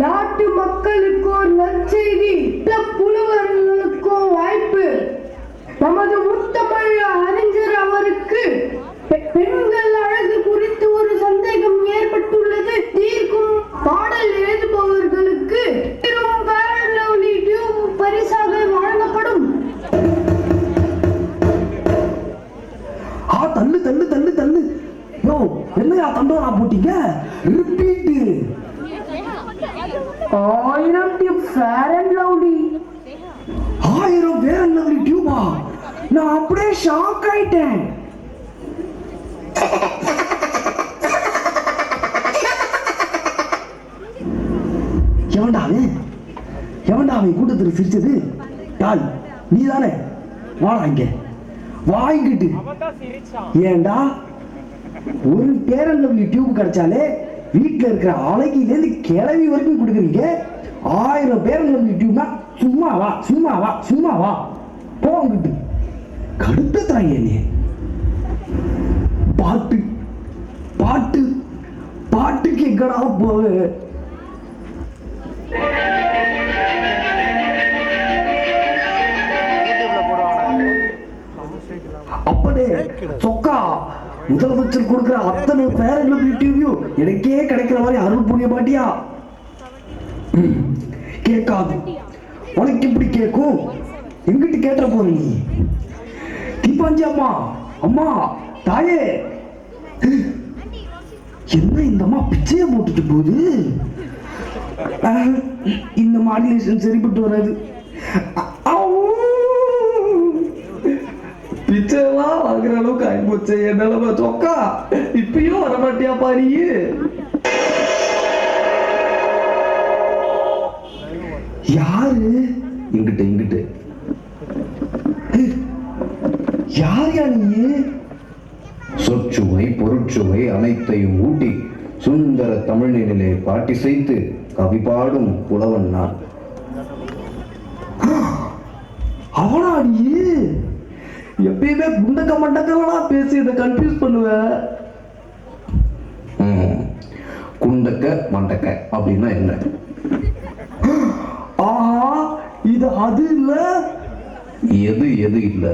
நாட்டு மக்களுக்கு ஒரு நற்செய்தி, புலவர்களுக்கும் வாய்ப்பு. நமது முத்தமிழ் அறிஞர் அவருக்கு பெண்கள் அழகு குறித்து ஒரு சந்தேகம் ஏற்பட்டுள்ளது. தீர்க்கும் பாடல் எழுதுபவர்களுக்கு பரிசாக வழங்கப்படும். தள்ளு தள்ளு தள்ளு தள்ளு. யோ, என்னையா தண்டோரா போட்டீங்க? Repeat. 1000 tube fair and lovely. 1000 fair and lovely டியூபா? நான் அப்படியே ஷாக் ஆயிட்டேன். எவன்டா அவன் கூட்டத்தில் சிரிச்சது? டாய், நீ தானே? வாடா இங்க, வாங்கிட்டு. ஏண்டா ஒரு ஃபேர் அண்ட் லவ்லி டியூப் கிடைச்சாலே வீட்டுல இருக்கிற அழகிலேருந்து கிளவி வரைக்கும் கொடுக்குறீங்க. 1000 ஃபேர் அண்ட் லவ்லி டியூப்னா சும்மா வா சும்மா வா சும்மா வா போங்கிட்டு கடுத்துறாங்க. நீ பாட்டு பாட்டு பாட்டுக்கு எங்கடா போவ? அப்படே சொக்கா, முதலமைச்சர் கொடுக்கிற அத்தனை ஃபேர் அண்ட் லவ்லி டியூபையும் எனக்கே கிடைக்கிற மாதிரி அருள் புரிய மாட்டியா? கேட்காது. உனக்கு எப்படி கேட்கும்? எங்கிட்ட கேட்ட போற நீ? தீபாஞ்சி அம்மா, அம்மா, தாயே, என்ன இந்த அம்மா பிச்சைய போட்டுட்டு போகுது? இந்த மாடுலேஷன் சரிப்பட்டு வராது. பிச்சைலாம் வாங்குற அளவுக்கு ஆயிப்போச்சு என்னால. சொக்கா, இப்பயும் வரமாட்டியா பாரு? யாரு? இங்கிட்ட இங்கிட்ட யார் நீ? சொற்சுவை பொருட்சுவை அனைத்தையும் ஊட்டி சுந்தர தமிழினிலே பாட்டி செய்து கவி பாடும் புலவன் நான். அவனா நீ? எப்பயுமே குண்டக்க மண்டக்கலாம் பேசி இதை கன்ஃபியூஸ் பண்ணுவ. குண்டக்க மண்டக்க அப்படின்னா என்ன? ஆஹா, இது அது இல்ல. எது எது இல்ல?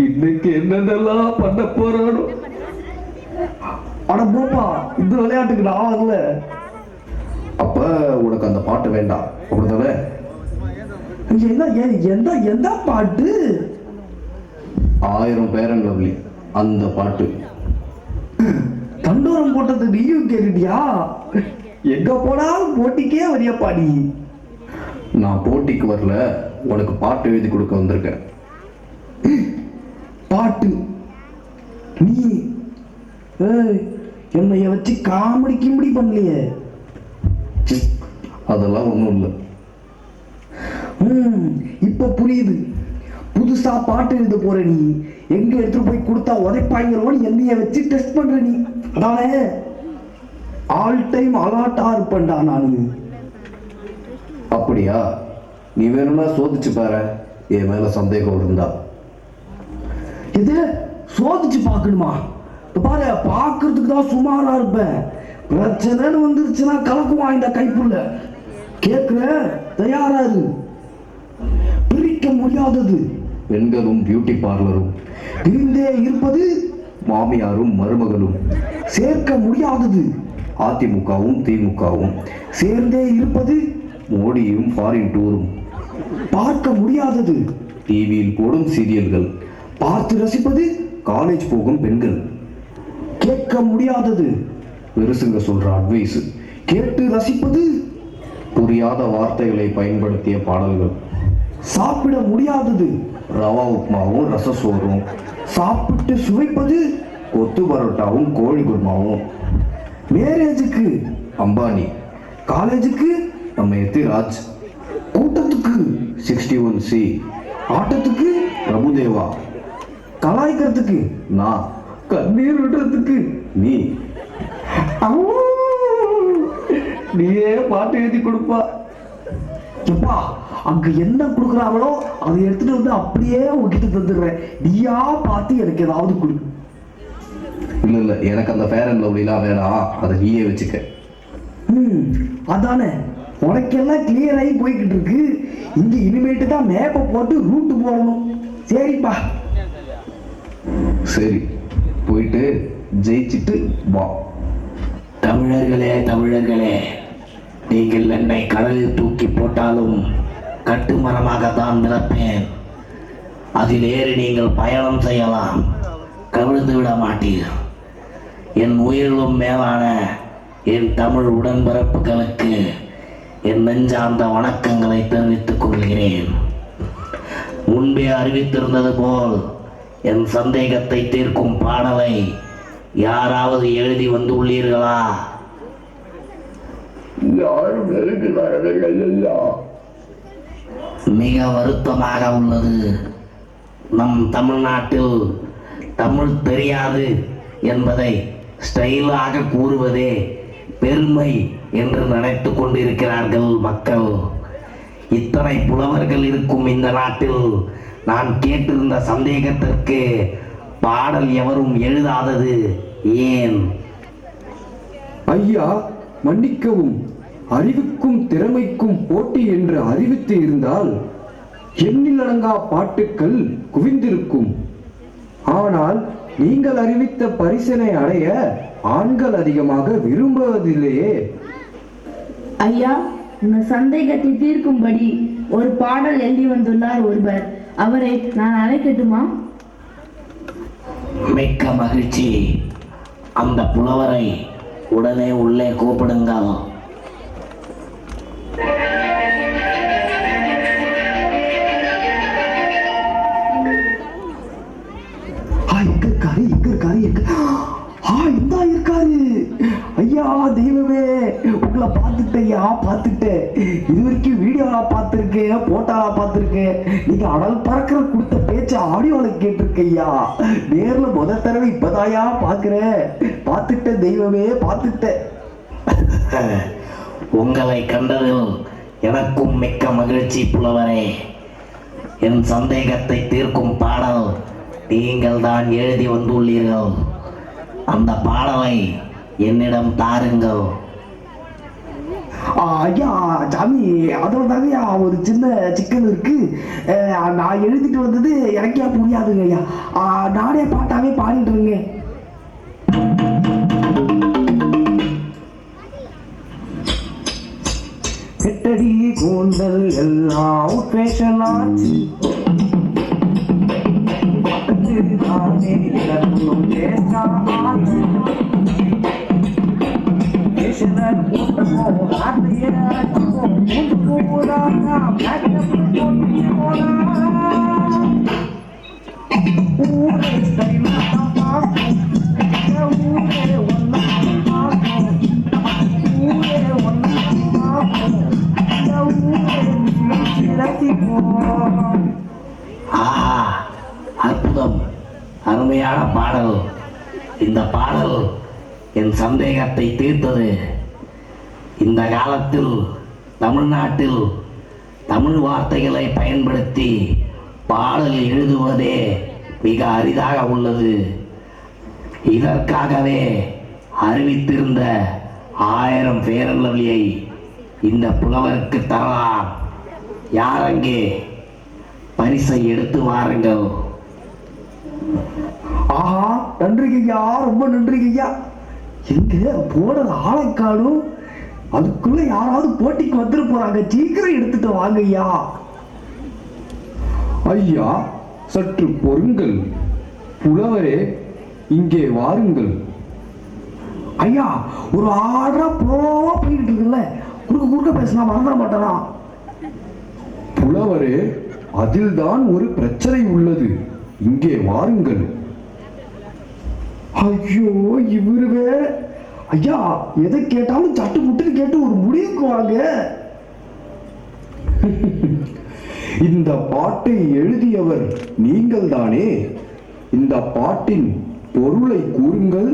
இன்னைக்கு என்னென்னலாம் பண்ண போறானோ. அட போப்பா, இந்த விளையாட்டுக்கு நான் வரல. அப்ப உனக்கு அந்த பாட்டு வேண்டாம் அப்படிதானே? எந்த எந்த பாட்டு? 1000 ஃபேர் அண்ட் லவ்லி அந்த பாட்டு. தண்டோரம் போட்டது நீயும் கேட்டுட்டியா? எங்க போனாலும் போட்டிக்கே வரிய பாடி. நான் போட்டிக்கு வரல, உனக்கு பாட்டு எழுதி கொடுக்க வந்திருக்கேன். பாட்டு? நீ என்னைய வச்சு காமெடி கிமெடி பண்ணலையே. அதெல்லாம் ஒண்ணும் இல்லை. இப்ப புரியுது. புதுசா பாட்டு எழுத போற நீ. எங்க எடுத்துட்டு போய் கொடுத்தா உதைப்பாய்ங்களோன்னு என்னைய வச்சு டெஸ்ட் பண்ற நீ. அதானே? ஆல் டைம் அலாட்டா இருப்பேன்டா நானு. அப்படியா? நீ வேணும்னா சோதிச்சு பாரு, என் மேல சந்தேகம் இருந்தா. எது சோதிச்சு பார்க்கணுமா? பாரு, பார்க்கறதுக்கு தான் சுமாரா இருப்பேன். பிரச்சனைன்னு வந்துருச்சுன்னா கலக்குவான் இந்த கைப்புள்ள. கேட்கிற தயாராரு. பிரிக்க முடியாதது பெண்களும் பியூட்டி பார்லரும், பிரிந்தே இருப்பது மாமியாரும் மருமகளும், சேர்க்க முடியாதது அதிமுகவும் திமுகவும், சேர்ந்தே இருப்பது மோடியும் ஃபாரின் டூரும், பார்க்க முடியாதது டிவியில் போடும் சீரியல்கள், பார்த்து ரசிப்பது காலேஜ் போகும் பெண்கள், கேட்க முடியாதது பெருசுங்க சொல்ற அட்வைஸ் கேட்டு ரசிப்பது, புரியாத வார்த்தைகளை பயன்படுத்திய பாடல்கள், சாப்பிட முடியாதது ரவா உப்மாவும் ரசசோறும், சாப்பிட்டு சுவைப்பது கொத்து பரோட்டாவும் கோழி குருமாவும், மேரேஜுக்கு அம்பானி, காலேஜுக்கு நம்ம எத்திராஜ், கூட்டத்துக்கு 61C, ஆட்டத்துக்கு பிரபுதேவா, கலாய்க்கிறதுக்கு நான், கண்ணீர் விடுறதுக்கு நீ. நீயே பாட்டு எழுதி கொடுப்பா. எப்பா, அங்க என்ன கொடுக்குறாங்களோ அதை எடுத்துட்டு வந்து அப்படியே உங்ககிட்ட தந்துடுறேன். நீயா பார்த்து எனக்கு ஏதாவது கொடு. இல்ல இல்ல, எனக்கு அந்த ஃபேர் அண்ட் லவ்லிலாம் வேணாம், அதை நீயே வச்சுக்க. அதானே, உனக்கெல்லாம் கிளியர் ஆகி போய்கிட்டு இருக்கு. இங்க இனிமேட்டு தான் மேப்பை போட்டு ரூட்டு போடணும். சரிப்பா. சரி, போயிட்டு ஜெயிச்சிட்டு வா. தமிழர்களே தமிழர்களே, நீங்கள் என்னை கடலில் தூக்கி போட்டாலும் கட்டுமரமாகத்தான் மிதப்பேன். அதில் ஏறி நீங்கள் பயணம் செய்யலாம், கவிழ்ந்து விட மாட்டீர்கள். என் உயிரிலும் மேலான என் தமிழ் உடன்பிறப்புகளுக்கு என் நெஞ்சார்ந்த வணக்கங்களை தெரிவித்துக் கொள்கிறேன். முன்பே அறிவித்திருந்தது போல் என் சந்தேகத்தை தீர்க்கும் பாடலை யாராவது எழுதி வந்துள்ளீர்களா? யாரும் எழுதி வரவில்லை. மிக வருத்தமாக உள்ளது. நம் தமிழ்நாட்டில் தமிழ் தெரியாது என்பதை ஸ்டைலாக கூறுவதே பெருமை என்று நினைத்து கொண்டிருக்கிறார்கள் மக்கள். இத்தனை புலவர்கள் இருக்கும் இந்த நாட்டில் நான் கேட்டிருந்த சந்தேகத்திற்கு பாடல் எவரும் எழுதாதது ஏன்? ஐயா, மன்னிக்கவும். அறிவுக்கும் திறமைக்கும் போட்டி என்று அறிவித்து இருந்தால் எண்ணிலடங்கா பாட்டுக்கள் குவிந்திருக்கும். ஆனால் நீங்கள் அறிவித்த பரிசினை அடைய ஆண்கள் அதிகமாக விரும்புவதில்லையே. ஐயா, இந்த சந்தேகத்தை தீர்க்கும்படி ஒரு பாடல் எழுதி வந்துள்ளார் ஒருவர். அவரை நான் அழைக்கட்டுமா? மிக்க மகிழ்ச்சி. அந்த புலவரை உடனே உள்ளே கூப்பிடுங்கள். இந்தா இருக்காரு. ஐயா தெய்வமே, உங்களை பார்த்துட்டேன். இது வரைக்கும் வீடியோவா பார்த்துருக்கேன், போட்டோவா பார்த்துருக்கேன். நீங்க அடல் பறக்கிற கொடுத்த பேச்ச ஆடியோல கேட்டிருக்கேன் ஐயா. நேர்ல முதல் தடவை இப்பதாயா பார்க்கிறேன். பார்த்துட்டேன் தெய்வமே, பார்த்துட்டேன். உங்களை கண்டதில் எனக்கும் மிக்க மகிழ்ச்சி புலவரே. என் சந்தேகத்தை தீர்க்கும் பாடல் நீங்கள் தான் எழுதி வந்துள்ளீர்கள். அந்த பாடலை என்னிடம் தாருங்கள். ஐயா சாமி, அதோட தாங்கய்யா ஒரு சின்ன சிக்கல் இருக்கு. நான் எழுதிட்டு வந்தது எனக்கே புரியாதுங்க ஐயா. நானே பாட்டாவே பாடிட்டு இருக்கேன். கெட்டடி கூந்தல் எல்லாம் பேசலாச்சு. அற்புதம், அருமையான பாடல். இந்த பாடல் என் சந்தேகத்தை தீர்த்தது. இந்த காலத்தில் தமிழ்நாட்டில் தமிழ் வார்த்தைகளை பயன்படுத்தி பாடல் எழுதுவதே மிக அரிதாக உள்ளது. இதற்காகவே அறிவித்திருந்த 1000 ஃபேர் அண்ட் லவ்லியை இந்த புலவருக்கு தரலாம். யாரங்கே பரிசை எடுத்து வாருங்கள். ஆஹா, நன்றிங்க ஐயா, ரொம்ப நன்றிங்க ஐயா. எங்க போனது ஆளை காணும். அதுக்குள்ள யாராவது போட்டிக்கு வந்துட்டு போறாங்க. சீக்கிரம் எடுத்துட்டு வாங்க ஐயா. ஐயா, சற்று பொறுங்கள். புலவரே, இங்கே வாருங்கள். ஐயா, ஒரு ஆர்டரா ப்ளோவா போயிட்டு இருக்குல்ல, குறுக்க பேசினா மறந்துட மாட்டாரா? புலவரே, அதில்தான் ஒரு பிரச்சனை உள்ளது. இங்கே வாருங்கள். ஐயோ, இவரு வேற. ஐயா, எதை கேட்டாலும் சட்டு முட்டுன்னு கேட்டு ஒரு முடிவுக்கு வாங்க. இந்த பாட்டை எழுதியவர் நீங்கள் தானே? இந்த பாட்டின் பொருளை கூறுங்கள்.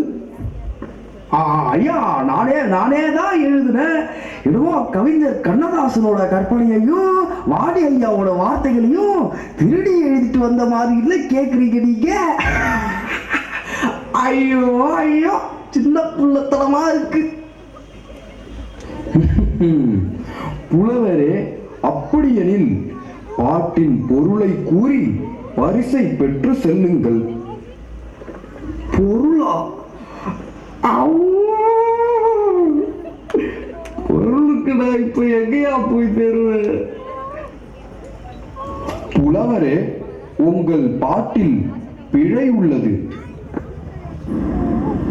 ஐயா, நானே தான் எழுதுனேன். என்னவோ கவிஞர் கண்ணதாசனோட கற்பனையையும் வாடி ஐயாவோட வார்த்தைகளையும் திருடி எழுதிட்டு வந்த மாதிரி இல்லை கேக்குறீங்க நீங்க. ஐயோ ஐயோ, சின்ன புள்ளத்தனமா இருக்கு. புலவரே, அப்படியெனில் பாட்டின் பொருளை கூறி பரிசை பெற்று செல்லுங்கள். பொருளா? பொருளுக்கு நான் இப்ப எங்கேயா போய் தருவேன்? புலவரே, உங்கள் பாட்டில் பிழை உள்ளது.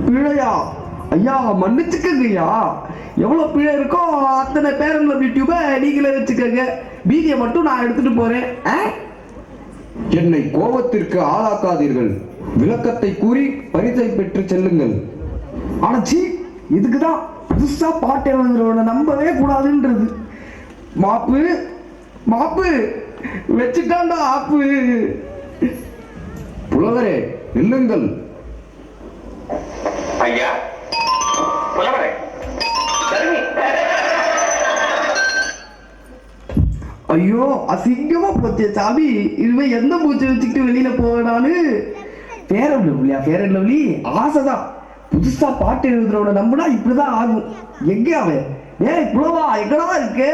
பிழையா? ஐயா மன்னிச்சுக்கங்கய்யா. எவ்வளவு பிழை இருக்கோ அத்தனை பேரன்ல யூடியூபை நீங்களே வச்சுக்கோங்க. மீதியை மட்டும் நான் எடுத்துட்டு போறேன். என்னை கோபத்திற்கு ஆளாக்காதீர்கள். விளக்கத்தை கூறி பரிசை பெற்று செல்லுங்கள். ஆனச்சி, இதுக்குதான் புதுசா பாட்டு எழுதுறவனை நம்பவே கூடாதுன்றது. மாப்பு வச்சுட்டான்டா ஆப்பு. புலவரே, நில்லுங்கள். ஐயா, புலவரே, ஐயோ, அசிங்கமா போச்சே சாமி. இனிமே எந்த பூச்சி வச்சுக்கிட்டு வெளியில போவேனானு. ஃபேர் அண்ட் லவ்லியா? ஃபேர் அண்ட் லவ்லி ஆசைதான். புதுசா பாட்டு எழுதுறவனை நம்பினா இப்படிதான் ஆகும். எங்க அவன்? ஏய் புலவா, எங்கடா இருக்கு?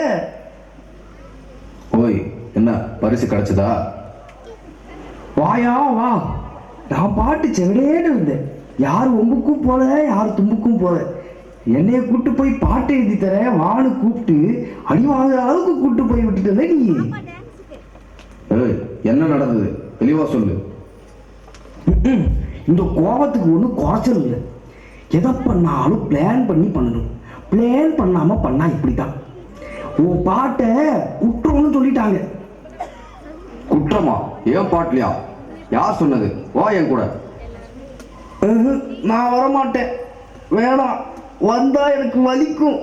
ஓய், என்ன பரிசு கிடைச்சதா? வாயா வா. நான் பாட்டு செவிடேன்னு இருந்தேன். யார் ஒம்புக்கும் போல, யார் தும்புக்கும் போல. என்னைய கூட்டு போய் பாட்டு எழுதி தரேன் வான்னு கூப்பிட்டு அடி வாங்குற அளவுக்கு கூட்டு போய் விட்டுட்டே நீ. ஏய், என்ன நடந்தது? தெளிவா சொல்லு. இந்த கோபத்துக்கு ஒன்றும் குறைச்சல் இல்லை. எதை பண்ணாலும் பிளான் பண்ணி பண்ணணும். பிளான் பண்ணாம பண்ணா இப்படித்தான். உன் பாட்டை குற்றம்னு சொல்லிட்டாங்க. குற்றமா? ஏன் பாட்டலையா? யார் சொன்னது? வா என் கூட. நான் வரமாட்டேன். வேணாம். வந்தா எனக்கு வலிக்கும்.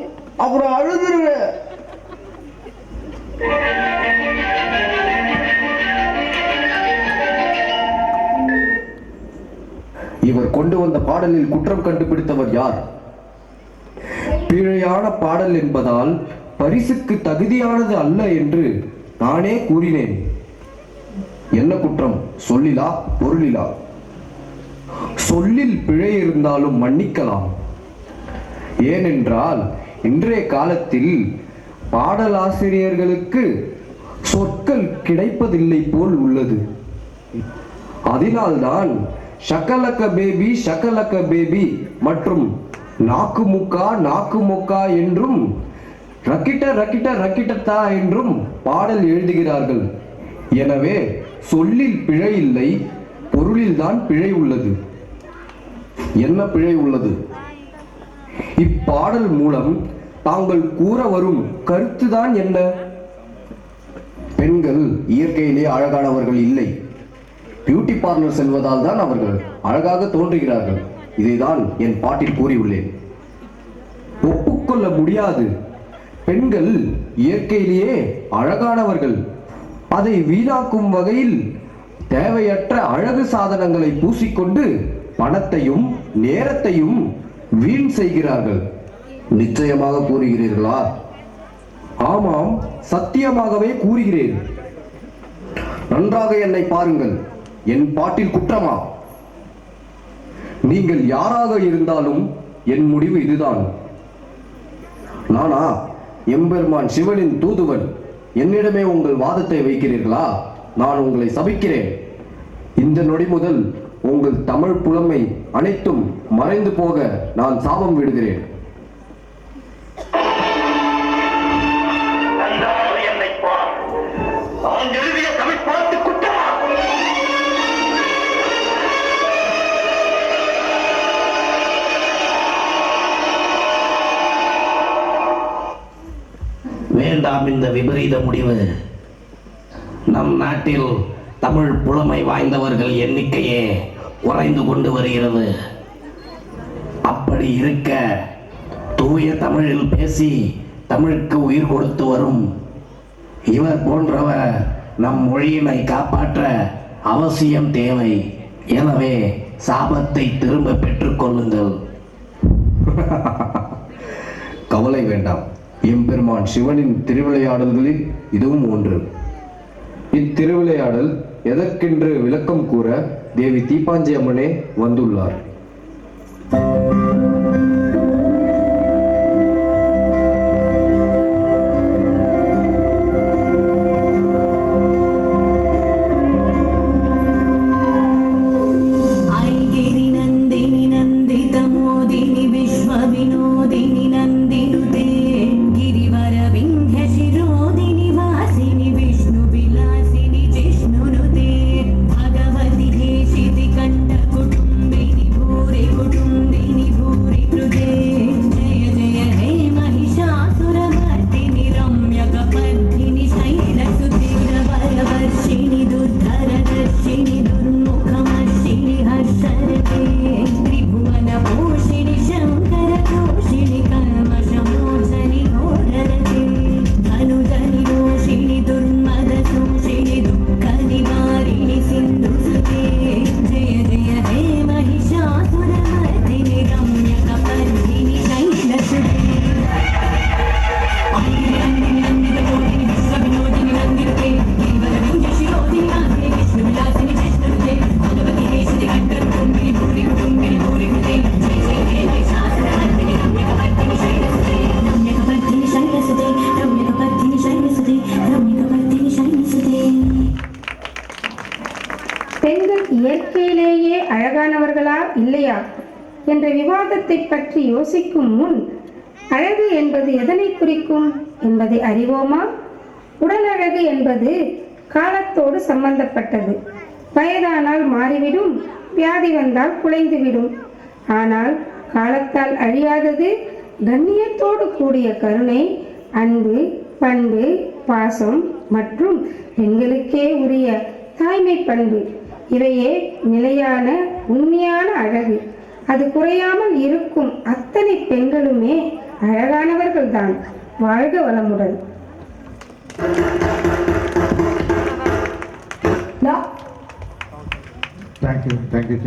அப்புறம் அழுதுருவேன். இவர் கொண்டு வந்த பாடலில் குற்றம் கண்டுபிடித்தவர் யார்? பிழையான பாடல் என்பதால் பரிசுக்கு தகுதியானது அல்ல என்று நானே கூறினேன். என்ன குற்றம்? சொல்லிலா பொருளிலா? சொல்லில் பிழை இருந்தாலும் மன்னிக்கலாம். ஏனென்றால் இன்றைய காலத்தில் பாடலாசிரியர்களுக்கு சொற்கள் கிடைப்பதில்லை போல் உள்ளது. அதனால்தான் ஷக்கலக்க பேபி ஷக்கலக்க பேபி மற்றும் நாக்கு முக்கா என்றும் ரக்கிட்ட ரக்கிட்ட ரக்கிட்டத்தா என்றும் பாடல் எழுதுகிறார்கள். எனவே சொல்லில் பிழை இல்லை, பொருளில்தான் பிழை உள்ளது. என்ன பிழை உள்ளது? இப்பாடல் மூலம் தாங்கள் கூற வரும் கருத்துதான் என்ன? பெண்கள் இயற்கையிலே அழகானவர்கள் இல்லை. பியூட்டி பார்லர் செல்வதால் தான் அவர்கள் அழகாக தோன்றுகிறார்கள். இதைதான் என் பாட்டில் கூறியுள்ளேன். ஒப்புக்கொள்ள முடியாது. பெண்கள் இயற்கையிலேயே அழகானவர்கள். அதை வீணாக்கும் வகையில் தேவையற்ற அழகு சாதனங்களை பூசிக்கொண்டு பணத்தையும் நேரத்தையும் வீண் செய்கிறார்கள். நிச்சயமாக கூறுகிறீர்களா? ஆமாம், சத்தியமாகவே கூறுகிறேன். நன்றாக என்னை பாருங்கள். என் பாட்டில் குற்றமா? நீங்கள் யாராக இருந்தாலும் என் முடிவு இதுதான். நானா எம்பெருமான் சிவனின் தூதுவன்? என்னிடமே உங்கள் வாதத்தை வைக்கிறீர்களா? நான் உங்களை சபிக்கிறேன். இந்த நொடி முதல் உங்கள் தமிழ் புலமை அனைத்தும் மறைந்து போக நான் சாபம் விடுகிறேன். வேண்டாம் இந்த விபரீத முடிவு. நம் நாட்டில் தமிழ் புலமை வாய்ந்தவர்கள் எண்ணிக்கையே குறைந்து கொண்டு வருகிறது. அப்படி இருக்க தூய தமிழில் பேசி தமிழுக்கு உயிர் கொடுத்து வரும் இவர் போன்றவர் நம் மொழியினை காப்பாற்ற அவசியம் தேவை. எனவே சாபத்தை திரும்ப பெற்றுக் கொள்ளுங்கள். கவலை வேண்டாம். எம்பெருமான் சிவனின் திருவிளையாடல்களில் இதுவும் ஒன்று. இத்திருவிளையாடல் எதற்கென்று விளக்கம் கூற தேவி தீப்பாஞ்சி அம்மனே வந்துள்ளார். ऐगिरि नन्दिनि नन्दितमोदिनि विश्वविनोदिनि नन्दिनुते गिरिवर विन्ध्यशिरोदिनि वासिनि विष्णुविलासिनि जिष्णुनुते भगवति देशिति कण्ठकुटुम्बिनि भूरि कुटुम्बिनि भूरि कृते जय जय हे महिषासुरमर्दिनि रम्यकपर्दिनि शैलसुते वरवर्षिणि दुर्धरदर्शिनि दुर्मुखमर्षिणि हर्षरते त्रिभुवनपोषिणि शङ्करतोषिणि कल्मषमोचनि घोररते धनुधनि रोषिणि दुर्मदशोषिणि दुःखनिवारिणि सिन्धुसुते जय जय हे महिषासुरमर्दिनि रम्यकपर्दिनि शैलसुते பெண்கள் இயற்கையிலேயே அழகானவர்களா இல்லையா என்ற விவாதத்தை பற்றி யோசிக்கும் முன் அழகு என்பது எதனை குறிக்கும் என்பதை அறிவோமா? உடல் அழகு என்பது காலத்தோடு சம்பந்தப்பட்டது. வயதானால் மாறிவிடும், வியாதி வந்தால் குலைந்துவிடும். ஆனால் காலத்தால் அழியாதது கண்ணியத்தோடு கூடிய கருணை, அன்பு, பண்பு, பாசம் மற்றும் பெண்களுக்கே உரிய தாய்மை பண்பு. இவையே நிலையான உண்மையான அழகு. அது குறையாமல் இருக்கும் அத்தனை பெண்களுமே அழகானவர்கள்தான். வாழ்க வளமுடன். Thank you.